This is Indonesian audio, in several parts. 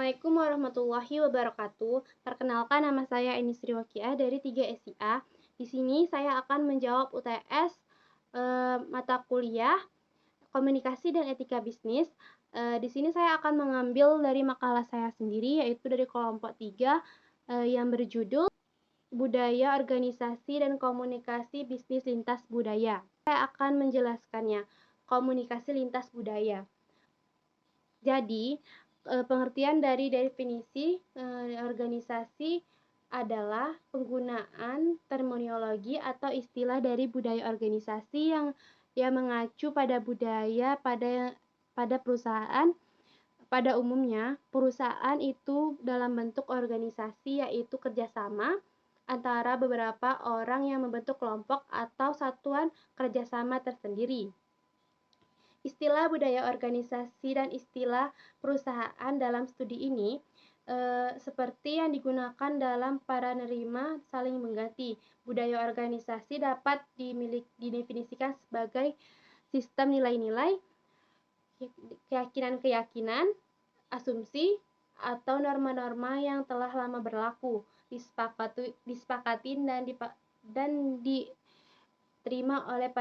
Assalamualaikum warahmatullahi wabarakatuh. Perkenalkan, nama saya Eni Sriwakiah dari 3 SIA. Di sini saya akan menjawab UTS mata kuliah Komunikasi dan Etika Bisnis. Di sini saya akan mengambil dari makalah saya sendiri, yaitu dari kelompok 3 yang berjudul Budaya Organisasi dan Komunikasi Bisnis Lintas Budaya. Saya akan menjelaskannya. Komunikasi lintas budaya. Jadi, pengertian dari definisi organisasi adalah penggunaan terminologi atau istilah dari budaya organisasi yang mengacu pada budaya pada perusahaan. Pada umumnya, perusahaan itu dalam bentuk organisasi, yaitu kerjasama antara beberapa orang yang membentuk kelompok atau satuan kerjasama tersendiri. Istilah budaya organisasi dan istilah perusahaan dalam studi ini seperti yang digunakan dalam para nerima saling mengganti. Budaya organisasi dapat didefinisikan sebagai sistem nilai-nilai, keyakinan-keyakinan, asumsi, atau norma-norma yang telah lama berlaku, disepakati dan diterima oleh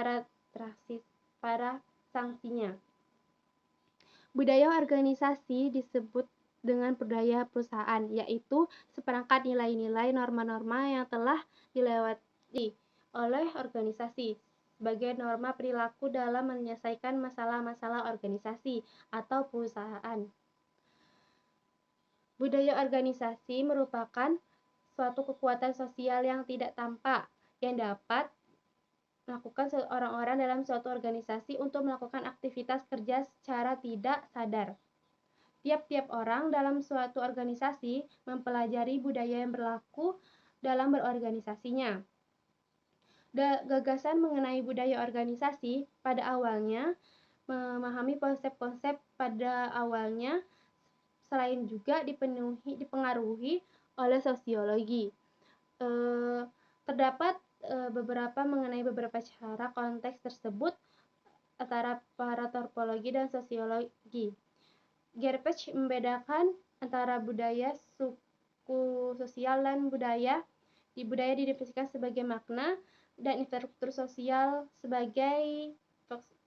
para sanksinya. Budaya organisasi disebut dengan budaya perusahaan, yaitu seperangkat nilai-nilai norma-norma yang telah dilewati oleh organisasi sebagai norma perilaku dalam menyelesaikan masalah-masalah organisasi atau perusahaan. Budaya organisasi merupakan suatu kekuatan sosial yang tidak tampak yang dapat melakukan orang-orang dalam suatu organisasi untuk melakukan aktivitas kerja secara tidak sadar. Tiap-tiap orang dalam suatu organisasi mempelajari budaya yang berlaku dalam berorganisasinya. Gagasan mengenai budaya organisasi pada awalnya memahami konsep-konsep pada awalnya selain juga dipengaruhi oleh sosiologi. Terdapat beberapa mengenai beberapa cara konteks tersebut antara para antropologi dan sosiologi. Gerpech membedakan antara budaya, suku sosial, dan budaya. Budaya didefinisikan sebagai makna dan infrastruktur sosial sebagai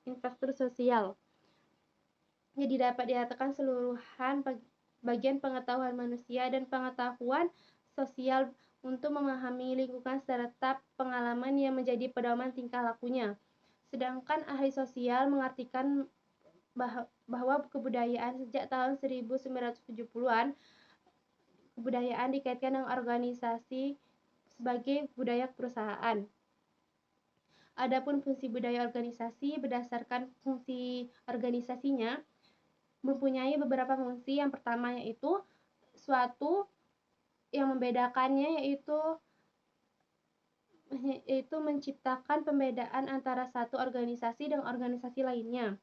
infrastruktur sosial. Jadi dapat dikatakan seluruhan bagian pengetahuan manusia dan pengetahuan sosial untuk memahami lingkungan serta pengalaman yang menjadi pedoman tingkah lakunya. Sedangkan ahli sosial mengartikan bahwa kebudayaan sejak tahun 1970-an, kebudayaan dikaitkan dengan organisasi sebagai budaya perusahaan. Adapun fungsi budaya organisasi berdasarkan fungsi organisasinya mempunyai beberapa fungsi. Yang pertama yaitu suatu yang membedakannya yaitu menciptakan pembedaan antara satu organisasi dengan organisasi lainnya.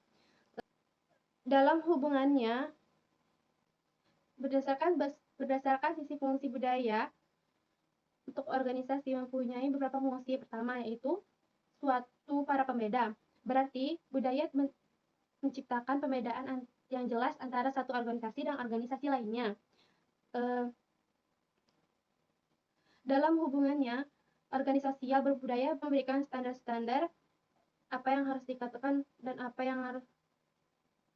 Dalam hubungannya, berdasarkan sisi fungsi budaya, untuk organisasi mempunyai beberapa fungsi. Pertama yaitu suatu para pembeda. Berarti budaya menciptakan pembedaan yang jelas antara satu organisasi dan organisasi lainnya. Dalam hubungannya, organisasi berbudaya memberikan standar-standar apa yang harus dikatakan dan apa yang harus.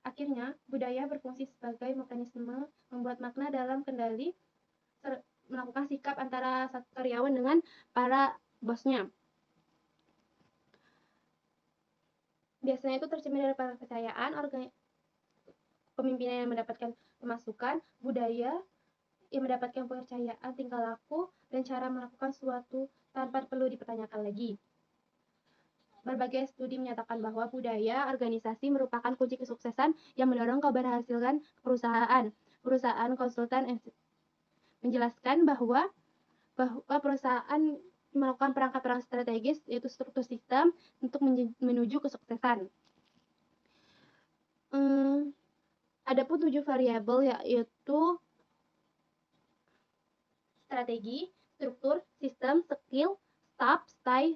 Akhirnya, budaya berfungsi sebagai mekanisme membuat makna dalam kendali melakukan sikap antara satu karyawan dengan para bosnya. Biasanya itu tercermin dari para kepercayaan, pemimpinan yang mendapatkan pemasukan, budaya yang mendapatkan kepercayaan, tingkah laku, dan cara melakukan sesuatu tanpa perlu dipertanyakan lagi. Berbagai studi menyatakan bahwa budaya organisasi merupakan kunci kesuksesan yang mendorong keberhasilan perusahaan. Perusahaan konsultan menjelaskan bahwa perusahaan melakukan perangkat-perangkat strategis, yaitu struktur sistem, untuk menuju kesuksesan. Adapun 7 variabel yaitu strategi, struktur, sistem, skill, staff, style,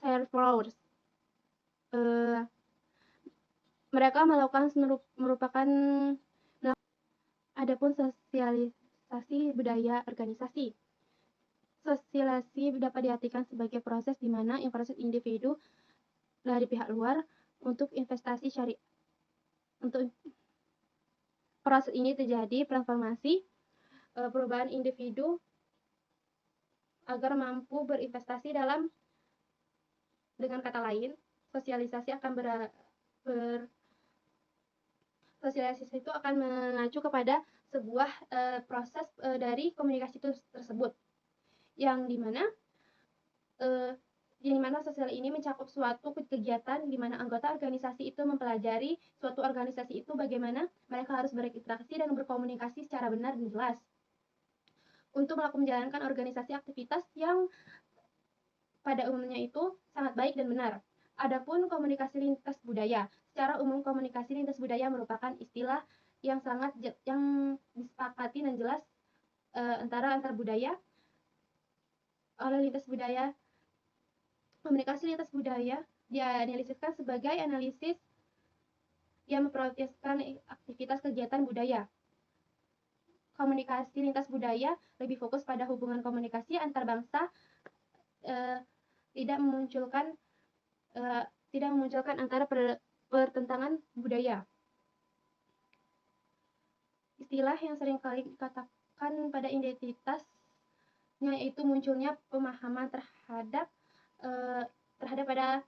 servers. Mereka merupakan Adapun sosialisasi budaya organisasi. Sosialisasi dapat diartikan sebagai proses di mana informasi individu dari pihak luar untuk investasi syariah. Untuk proses ini terjadi transformasi perubahan individu agar mampu berinvestasi dengan kata lain, sosialisasi itu akan mengacu kepada sebuah proses dari komunikasi tersebut, yang dimana sosial ini mencakup suatu kegiatan di mana anggota organisasi itu mempelajari suatu organisasi itu bagaimana mereka harus berinteraksi dan berkomunikasi secara benar dan jelas untuk menjalankan organisasi aktivitas yang pada umumnya itu sangat baik dan benar. Adapun komunikasi lintas budaya, secara umum komunikasi lintas budaya merupakan istilah yang disepakati dan jelas antar budaya. Oleh lintas budaya, komunikasi lintas budaya dianalisiskan sebagai analisis yang memprioritaskan aktivitas kegiatan budaya. Komunikasi lintas budaya lebih fokus pada hubungan komunikasi antar bangsa, tidak memunculkan antara pertentangan budaya. Istilah yang sering kali dikatakan pada identitasnya yaitu munculnya pemahaman terhadap pada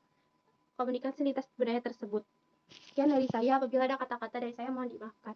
komunikasi lintas budaya tersebut. Sekian dari saya, apabila ada kata-kata dari saya mohon dimaafkan.